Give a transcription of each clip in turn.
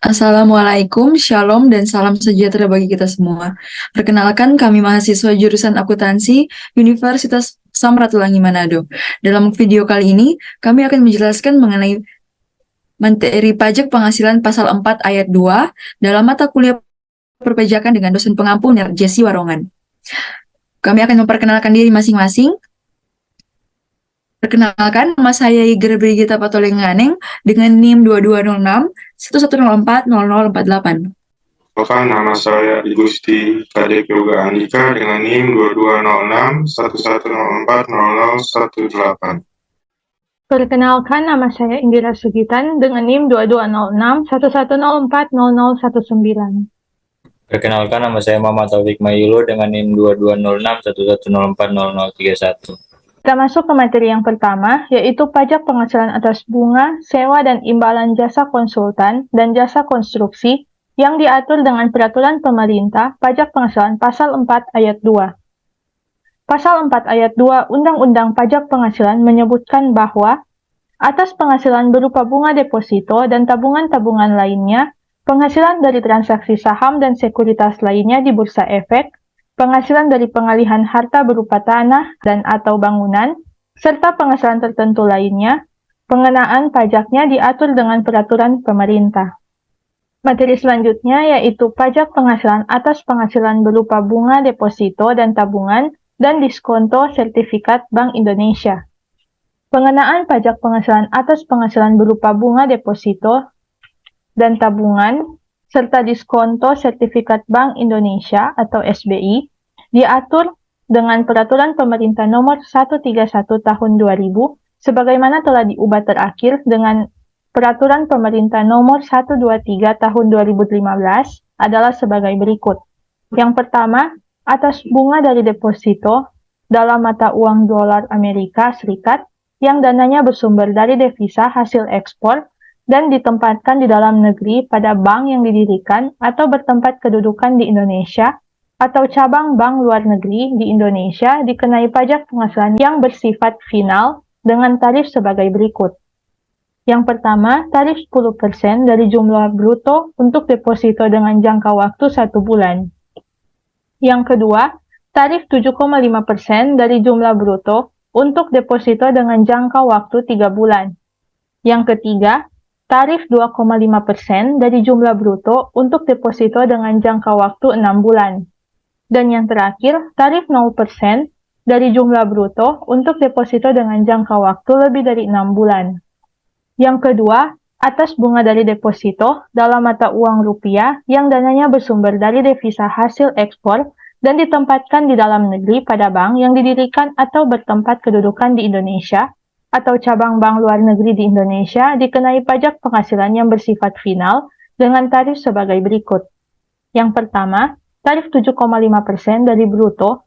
Assalamualaikum, shalom, dan salam sejahtera bagi kita semua. Perkenalkan, kami mahasiswa jurusan akuntansi Universitas Samratulangi Manado. Dalam video kali ini, kami akan menjelaskan mengenai materi pajak penghasilan pasal 4 ayat 2 dalam mata kuliah perpajakan dengan dosen pengampu Jesse Warongan. Kami akan memperkenalkan diri masing-masing. Perkenalkan, nama saya Iger Brigita Patolenganeng dengan NIM 2206 1104 0048. Perkenalkan, nama saya Igusti KDP Uga Andika dengan NIM 2206 1104 0018. Perkenalkan, nama saya Indira Sugitan dengan NIM 2206 1104 0019. Perkenalkan, nama saya Muhammad Taufik Mayulo dengan NIM 2206 1104 0031. Kita masuk ke materi yang pertama, yaitu pajak penghasilan atas bunga, sewa, dan imbalan jasa konsultan dan jasa konstruksi yang diatur dengan peraturan pemerintah pajak penghasilan pasal 4 ayat 2. Pasal 4 ayat 2 Undang-Undang Pajak Penghasilan menyebutkan bahwa atas penghasilan berupa bunga deposito dan tabungan-tabungan lainnya, penghasilan dari transaksi saham dan sekuritas lainnya di Bursa Efek, penghasilan dari pengalihan harta berupa tanah dan atau bangunan, serta penghasilan tertentu lainnya, pengenaan pajaknya diatur dengan peraturan pemerintah. Materi selanjutnya yaitu pajak penghasilan atas penghasilan berupa bunga deposito dan tabungan dan diskonto sertifikat Bank Indonesia. Pengenaan pajak penghasilan atas penghasilan berupa bunga deposito dan tabungan serta diskonto sertifikat Bank Indonesia atau SBI diatur dengan peraturan pemerintah nomor 131 tahun 2000 sebagaimana telah diubah terakhir dengan peraturan pemerintah nomor 123 tahun 2015 adalah sebagai berikut. Yang pertama, atas bunga dari deposito dalam mata uang dolar Amerika Serikat yang dananya bersumber dari devisa hasil ekspor dan ditempatkan di dalam negeri pada bank yang didirikan atau bertempat kedudukan di Indonesia atau cabang bank luar negeri di Indonesia dikenai pajak penghasilan yang bersifat final dengan tarif sebagai berikut. Yang pertama, tarif 10% dari jumlah bruto untuk deposito dengan jangka waktu 1 bulan. Yang kedua, tarif 7,5% dari jumlah bruto untuk deposito dengan jangka waktu 3 bulan. Yang ketiga, tarif 2,5% dari jumlah bruto untuk deposito dengan jangka waktu 6 bulan. Dan yang terakhir, tarif 0% dari jumlah bruto untuk deposito dengan jangka waktu lebih dari 6 bulan. Yang kedua, atas bunga dari deposito dalam mata uang rupiah yang dananya bersumber dari devisa hasil ekspor dan ditempatkan di dalam negeri pada bank yang didirikan atau bertempat kedudukan di Indonesia atau cabang bank luar negeri di Indonesia dikenai pajak penghasilan yang bersifat final dengan tarif sebagai berikut. Yang pertama, tarif 7,5% dari bruto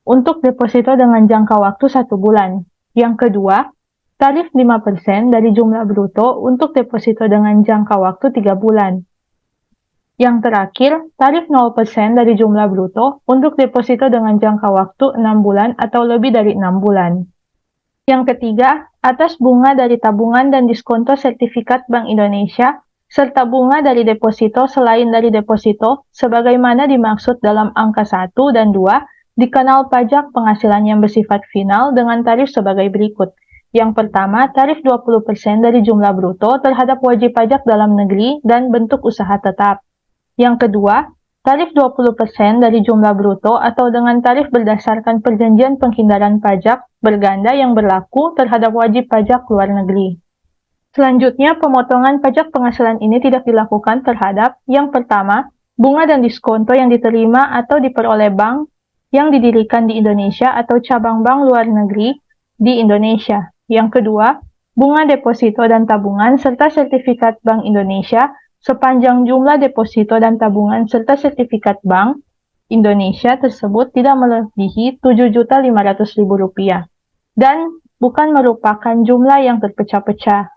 untuk deposito dengan jangka waktu 1 bulan. Yang kedua, tarif 5% dari jumlah bruto untuk deposito dengan jangka waktu 3 bulan. Yang terakhir, tarif 0% dari jumlah bruto untuk deposito dengan jangka waktu 6 bulan atau lebih dari 6 bulan. Yang ketiga, atas bunga dari tabungan dan diskonto sertifikat Bank Indonesia, serta bunga dari deposito selain dari deposito, sebagaimana dimaksud dalam angka 1 dan 2, dikenal pajak penghasilan yang bersifat final dengan tarif sebagai berikut. Yang pertama, tarif 20% dari jumlah bruto terhadap wajib pajak dalam negeri dan bentuk usaha tetap. Yang kedua, tarif 20% dari jumlah bruto atau dengan tarif berdasarkan perjanjian penghindaran pajak berganda yang berlaku terhadap wajib pajak luar negeri. Selanjutnya, pemotongan pajak penghasilan ini tidak dilakukan terhadap yang pertama, bunga dan diskonto yang diterima atau diperoleh bank yang didirikan di Indonesia atau cabang bank luar negeri di Indonesia. Yang kedua, bunga deposito dan tabungan serta sertifikat Bank Indonesia sepanjang jumlah deposito dan tabungan serta sertifikat Bank Indonesia tersebut tidak melebihi Rp7.500.000 dan bukan merupakan jumlah yang terpecah-pecah.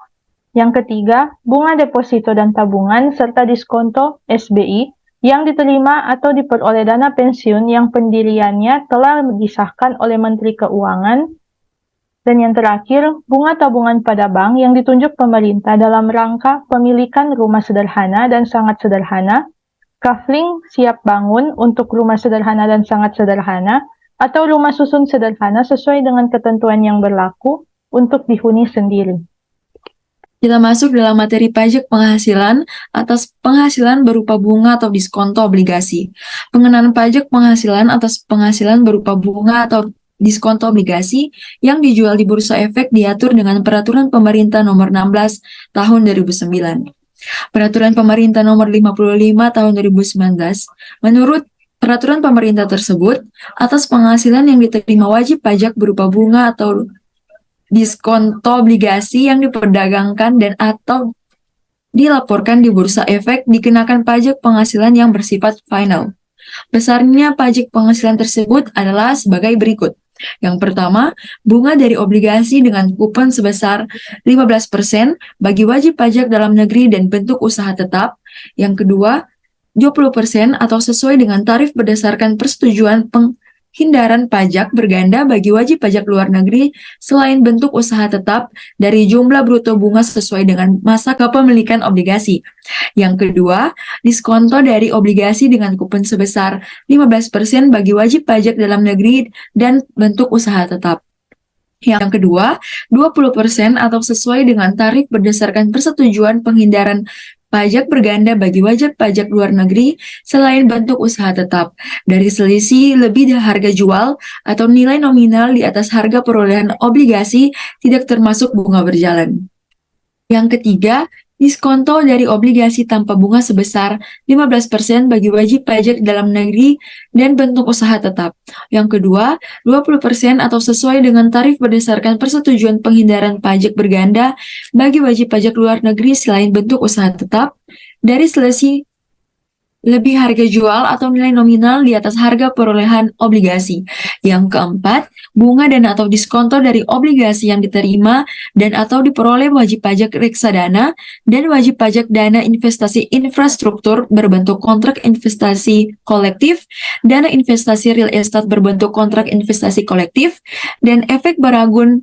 Yang ketiga, bunga deposito dan tabungan serta diskonto SBI yang diterima atau diperoleh dana pensiun yang pendiriannya telah disahkan oleh Menteri Keuangan Dan yang terakhir, bunga tabungan pada bank yang ditunjuk pemerintah dalam rangka pemilikan rumah sederhana dan sangat sederhana, kafling siap bangun untuk rumah sederhana dan sangat sederhana, atau rumah susun sederhana sesuai dengan ketentuan yang berlaku untuk dihuni sendiri. Kita masuk dalam materi pajak penghasilan atas penghasilan berupa bunga atau diskonto obligasi. Pengenaan pajak penghasilan atas penghasilan berupa bunga atau diskonto obligasi yang dijual di Bursa Efek diatur dengan Peraturan Pemerintah Nomor 16 Tahun 2009. Peraturan Pemerintah Nomor 55 Tahun 2019, menurut peraturan pemerintah tersebut, atas penghasilan yang diterima wajib pajak berupa bunga atau diskonto obligasi yang diperdagangkan dan atau dilaporkan di Bursa Efek dikenakan pajak penghasilan yang bersifat final. Besarnya pajak penghasilan tersebut adalah sebagai berikut. Yang pertama, bunga dari obligasi dengan kupon sebesar 15% bagi wajib pajak dalam negeri dan bentuk usaha tetap. Yang kedua, 20% atau sesuai dengan tarif berdasarkan persetujuan penghindaran pajak berganda bagi wajib pajak luar negeri selain bentuk usaha tetap dari jumlah bruto bunga sesuai dengan masa kepemilikan obligasi. Yang kedua, diskonto dari obligasi dengan kupon sebesar 15% bagi wajib pajak dalam negeri dan bentuk usaha tetap. Yang kedua, 20% atau sesuai dengan tarif berdasarkan persetujuan penghindaran pajak berganda bagi wajib pajak luar negeri selain bentuk usaha tetap dari selisih lebih dari harga jual atau nilai nominal di atas harga perolehan obligasi tidak termasuk bunga berjalan. Yang ketiga, diskonto dari obligasi tanpa bunga sebesar 15% bagi wajib pajak dalam negeri dan bentuk usaha tetap. Yang kedua, 20% atau sesuai dengan tarif berdasarkan persetujuan penghindaran pajak berganda bagi wajib pajak luar negeri selain bentuk usaha tetap dari selisih lebih harga jual atau nilai nominal di atas harga perolehan obligasi. Yang keempat, bunga dan atau diskonto dari obligasi yang diterima dan atau diperoleh wajib pajak reksadana dan wajib pajak dana investasi infrastruktur berbentuk kontrak investasi kolektif, dana investasi real estate berbentuk kontrak investasi kolektif, dan efek beragun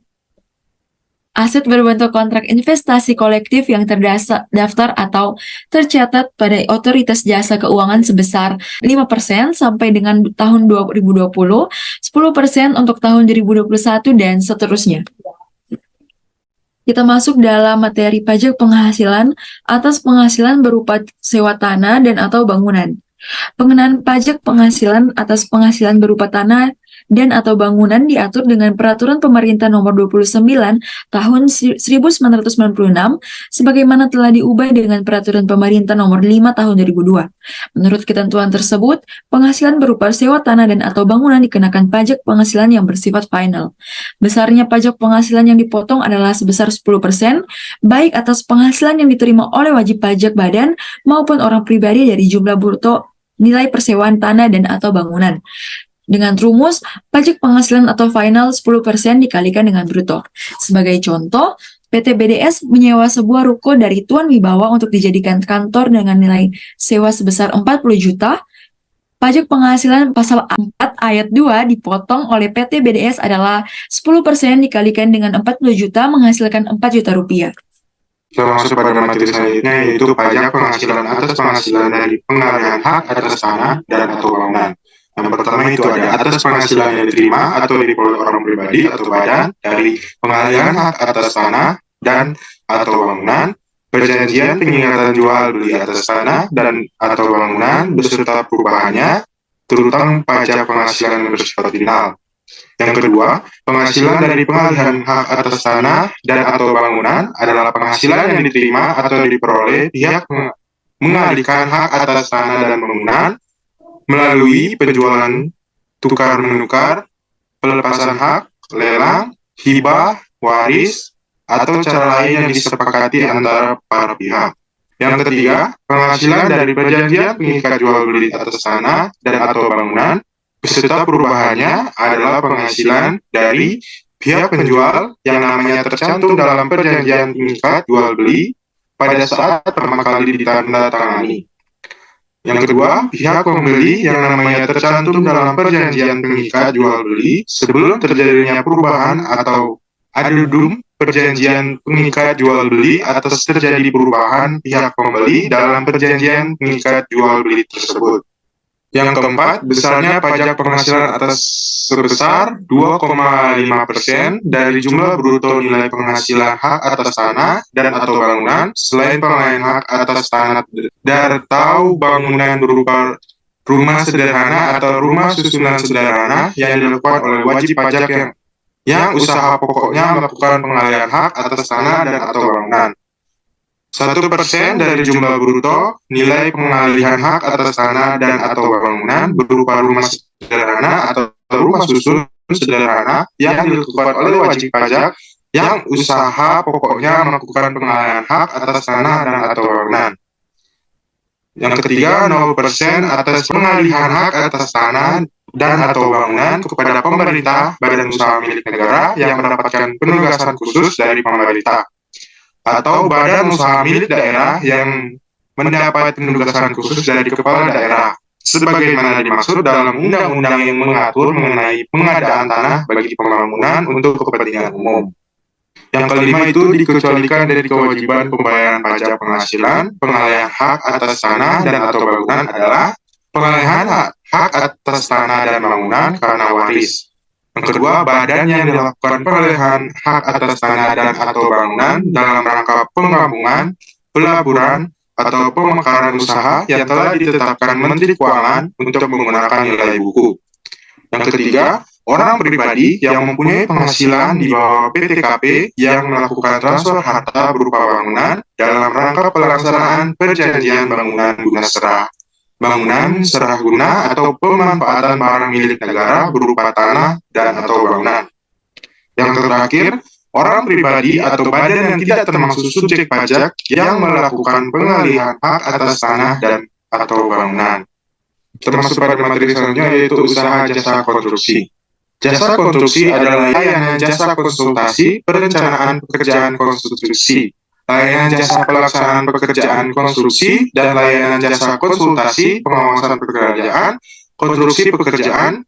aset berbentuk kontrak investasi kolektif yang terdaftar atau tercatat pada Otoritas Jasa Keuangan sebesar 5% sampai dengan tahun 2020, 10% untuk tahun 2021, dan seterusnya. Kita masuk dalam materi pajak penghasilan atas penghasilan berupa sewa tanah dan atau bangunan. Pengenaan pajak penghasilan atas penghasilan berupa tanah dan atau bangunan diatur dengan Peraturan Pemerintah Nomor 29 Tahun 1996 sebagaimana telah diubah dengan Peraturan Pemerintah Nomor 5 Tahun 2002. Menurut ketentuan tersebut, penghasilan berupa sewa tanah dan atau bangunan dikenakan pajak penghasilan yang bersifat final. Besarnya pajak penghasilan yang dipotong adalah sebesar 10%, baik atas penghasilan yang diterima oleh wajib pajak badan maupun orang pribadi dari jumlah bruto nilai persewaan tanah dan atau bangunan. Dengan rumus, pajak penghasilan atau final 10% dikalikan dengan bruto. Sebagai contoh, PT BDS menyewa sebuah ruko dari Tuan Wibawa untuk dijadikan kantor dengan nilai sewa sebesar 40 juta. Pajak penghasilan pasal 4 ayat 2 dipotong oleh PT BDS adalah 10% dikalikan dengan 40 juta menghasilkan 4 juta rupiah. Kita masuk pada materi selanjutnya yaitu pajak penghasilan atas penghasilan dari pengalihan hak atas tanah dan atau bangunan. Yang pertama itu ada atas penghasilan yang diterima atau diperoleh orang pribadi atau badan dari pengalihan hak atas tanah dan atau bangunan, perjanjian pengingatan jual beli atas tanah dan atau bangunan beserta perubahannya, terutama pajak penghasilan yang bersifat final. Yang kedua, penghasilan dari pengalihan hak atas tanah dan atau bangunan adalah penghasilan yang diterima atau diperoleh pihak mengalihkan hak atas tanah dan bangunan melalui penjualan tukar-menukar, pelepasan hak, lelang, hibah, waris, atau cara lain yang disepakati antara para pihak. Yang ketiga, penghasilan dari perjanjian pengikat jual beli atas tanah dan atau bangunan beserta perubahannya adalah penghasilan dari pihak penjual yang namanya tercantum dalam perjanjian pengikat jual beli pada saat pertama kali ditandatangani. Yang kedua, pihak pembeli yang namanya tercantum dalam perjanjian pengikat jual beli sebelum terjadinya perubahan atau adendum perjanjian pengikat jual beli atas terjadi perubahan pihak pembeli dalam perjanjian pengikat jual beli tersebut. Yang keempat, besarnya pajak penghasilan atas sebesar 2,5% dari jumlah bruto nilai penghasilan hak atas tanah dan atau bangunan selain pengalihan hak atas tanah dan atau bangunan berupa rumah sederhana atau rumah susunan sederhana yang dilakukan oleh wajib pajak yang usaha pokoknya melakukan pengalihan hak atas tanah dan atau bangunan. 1% dari jumlah bruto nilai pengalihan hak atas tanah dan atau bangunan berupa rumah sederhana atau rumah susun sederhana yang dilakukan oleh wajib pajak yang usaha pokoknya melakukan pengalihan hak atas tanah dan atau bangunan. Yang ketiga, 0% atas pengalihan hak atas tanah dan atau bangunan kepada pemerintah, badan usaha milik negara yang mendapatkan penugasan khusus dari pemerintah, atau badan usaha milik daerah yang mendapat penugasan khusus dari kepala daerah, sebagaimana dimaksud dalam undang-undang yang mengatur mengenai pengadaan tanah bagi pembangunan untuk kepentingan umum. Yang kelima itu dikecualikan dari kewajiban pembayaran pajak penghasilan, pengalihan hak atas tanah dan atau bangunan adalah pengalihan hak atas tanah dan bangunan karena waris. Yang kedua, badan yang dilakukan pengalihan hak atas tanah dan atau bangunan dalam rangka penggabungan, pelaburan, atau pemekaran usaha yang telah ditetapkan Menteri Keuangan untuk menggunakan nilai buku. Yang ketiga, orang pribadi yang mempunyai penghasilan di bawah PTKP yang melakukan transfer harta berupa bangunan dalam rangka pelaksanaan perjanjian bangunan guna serah. Bangunan serah guna atau pemanfaatan barang milik negara berupa tanah dan atau bangunan. Yang terakhir, orang pribadi atau badan yang tidak termasuk subjek pajak yang melakukan pengalihan hak atas tanah dan atau bangunan. Termasuk pada materi selanjutnya yaitu usaha jasa konstruksi. Jasa konstruksi adalah layanan jasa konsultasi perencanaan pekerjaan konstruksi, layanan jasa pelaksanaan pekerjaan konstruksi, dan layanan jasa konsultasi pengawasan pekerjaan, konstruksi pekerjaan.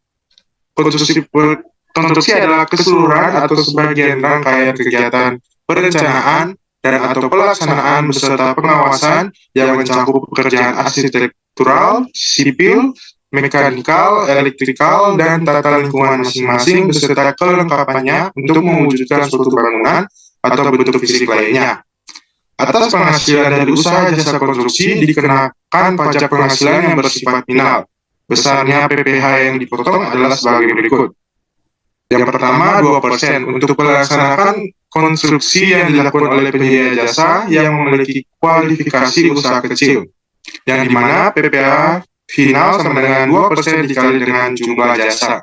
Konstruksi adalah keseluruhan atau sebagian rangkaian kegiatan perencanaan dan atau pelaksanaan beserta pengawasan yang mencakup pekerjaan arsitektural, sipil, mekanikal, elektrikal, dan tata lingkungan masing-masing beserta kelengkapannya untuk mewujudkan suatu bangunan atau bentuk fisik lainnya. Atas penghasilan dari usaha jasa konstruksi dikenakan pajak penghasilan yang bersifat final. Besarnya PPh yang dipotong adalah sebagai berikut. Yang pertama, 2% untuk melaksanakan konstruksi yang dilakukan oleh penyedia jasa yang memiliki kualifikasi usaha kecil, yang dimana PPh final sama dengan 2% dikali dengan jumlah jasa.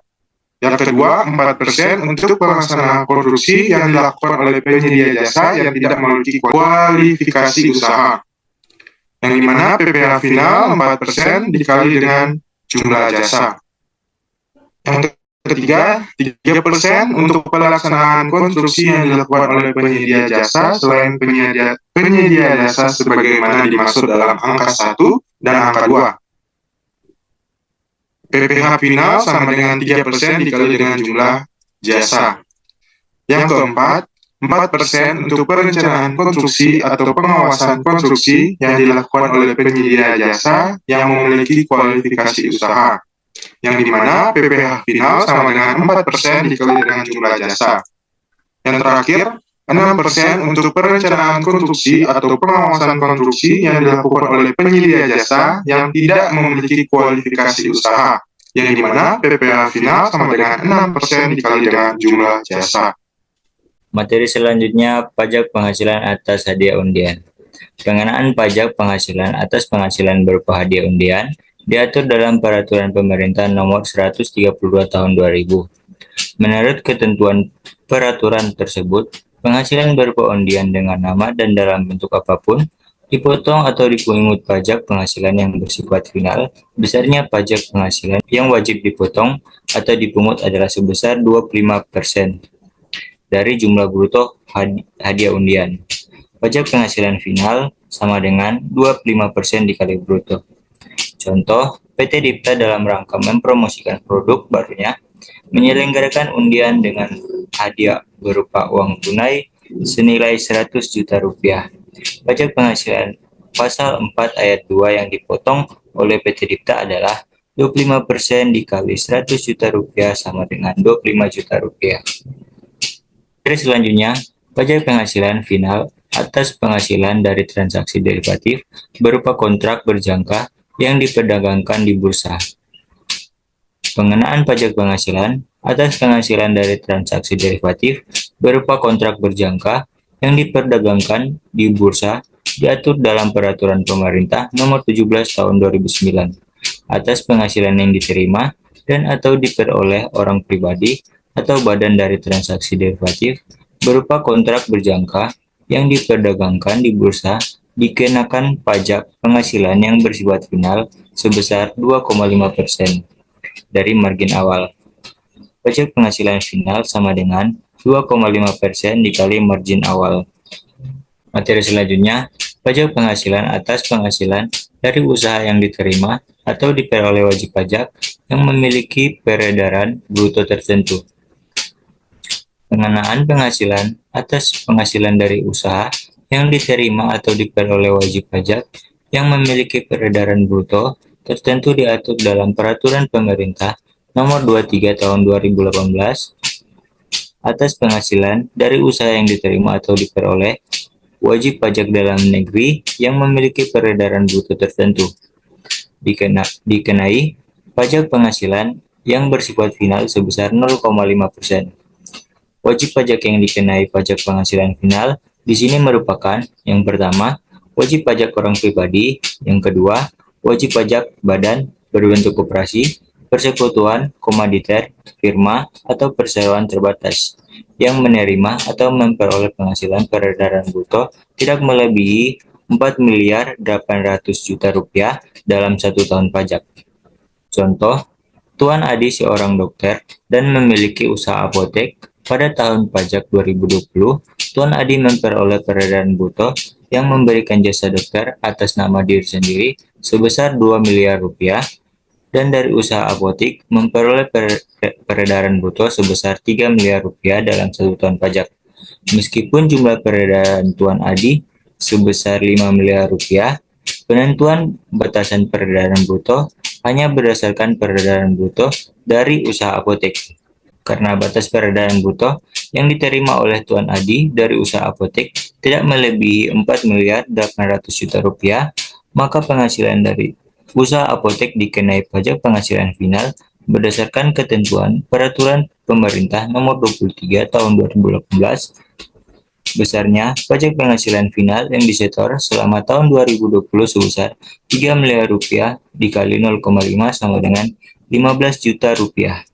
Yang kedua, 4% untuk pelaksanaan konstruksi yang dilakukan oleh penyedia jasa yang tidak memiliki kualifikasi usaha, yang dimana PPh final 4% dikali dengan jumlah jasa. Yang ketiga, 3% untuk pelaksanaan konstruksi yang dilakukan oleh penyedia jasa selain penyedia jasa sebagaimana dimaksud dalam angka 1 dan angka 2. PPh final sama dengan 3% dikali dengan jumlah jasa. Yang keempat, 4% untuk perencanaan konstruksi atau pengawasan konstruksi yang dilakukan oleh penyedia jasa yang memiliki kualifikasi usaha, yang dimana PPh final sama dengan 4% dikali dengan jumlah jasa. Yang terakhir, 6% untuk perencanaan konstruksi atau pengawasan konstruksi yang dilakukan oleh penyedia jasa yang tidak memiliki kualifikasi usaha, yang dimana PPh final sama dengan 6% dikali dengan jumlah jasa. Materi selanjutnya, pajak penghasilan atas hadiah undian. Pengenaan pajak penghasilan atas penghasilan berupa hadiah undian diatur dalam Peraturan Pemerintah Nomor 132 Tahun 2000. Menurut ketentuan peraturan tersebut, penghasilan berupa undian dengan nama dan dalam bentuk apapun dipotong atau dipungut pajak penghasilan yang bersifat final. Besarnya pajak penghasilan yang wajib dipotong atau dipungut adalah sebesar 25% dari jumlah bruto hadiah undian. Pajak penghasilan final sama dengan 25% dikali bruto. Contoh, PT Dipta dalam rangka mempromosikan produk barunya menyelenggarakan undian dengan hadiah berupa uang tunai senilai 100 juta rupiah. Pajak penghasilan pasal 4 ayat 2 yang dipotong oleh PT Dipta adalah 25% dikali 100 juta rupiah sama dengan 25 juta rupiah. Selanjutnya, pajak penghasilan final atas penghasilan dari transaksi derivatif berupa kontrak berjangka yang diperdagangkan di bursa. Pengenaan pajak penghasilan atas penghasilan dari transaksi derivatif berupa kontrak berjangka yang diperdagangkan di bursa diatur dalam Peraturan Pemerintah Nomor 17 Tahun 2009 atas penghasilan yang diterima dan atau diperoleh orang pribadi atau badan dari transaksi derivatif berupa kontrak berjangka yang diperdagangkan di bursa dikenakan pajak penghasilan yang bersifat final sebesar 2,5% dari margin awal. Pajak penghasilan final sama dengan 2,5% dikali margin awal. Materi selanjutnya, pajak penghasilan atas penghasilan dari usaha yang diterima atau diperoleh wajib pajak yang memiliki peredaran bruto tertentu. Pengenaan penghasilan atas penghasilan dari usaha yang diterima atau diperoleh wajib pajak yang memiliki peredaran bruto tertentu diatur dalam Peraturan Pemerintah Nomor 23 Tahun 2018 atas penghasilan dari usaha yang diterima atau diperoleh wajib pajak dalam negeri yang memiliki peredaran bruto tertentu. Dikenai pajak penghasilan yang bersifat final sebesar 0,5%. Wajib pajak yang dikenai pajak penghasilan final di sini merupakan yang pertama, wajib pajak orang pribadi, yang kedua, wajib pajak badan berbentuk koperasi, persekutuan, komoditer, firma, atau perseroan terbatas yang menerima atau memperoleh penghasilan peredaran bruto tidak melebihi 4.800.000.000 rupiah dalam 1 tahun pajak. Contoh, Tuan Adi seorang dokter dan memiliki usaha apotek. Pada tahun pajak 2020, Tuan Adi memperoleh peredaran bruto yang memberikan jasa dokter atas nama diri sendiri sebesar 2 miliar rupiah dan dari usaha apotik memperoleh peredaran bruto sebesar 3 miliar rupiah dalam 1 tahun pajak. Meskipun jumlah peredaran Tuan Adi sebesar 5 miliar rupiah, penentuan batasan peredaran bruto hanya berdasarkan peredaran bruto dari usaha apotek. Karena batas peredaran bruto yang diterima oleh Tuan Adi dari usaha apotek tidak melebihi 4.800.000.000 rupiah, maka penghasilan dari usaha apotek dikenai pajak penghasilan final berdasarkan ketentuan Peraturan Pemerintah Nomor 23 Tahun 2018. Besarnya pajak penghasilan final yang disetor selama tahun 2020 sebesar 3 miliar rupiah dikali 0,5 sama dengan 15 juta rupiah.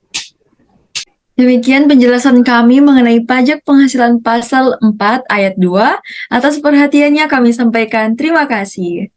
Demikian penjelasan kami mengenai pajak penghasilan pasal 4 ayat 2. Atas perhatiannya kami sampaikan terima kasih.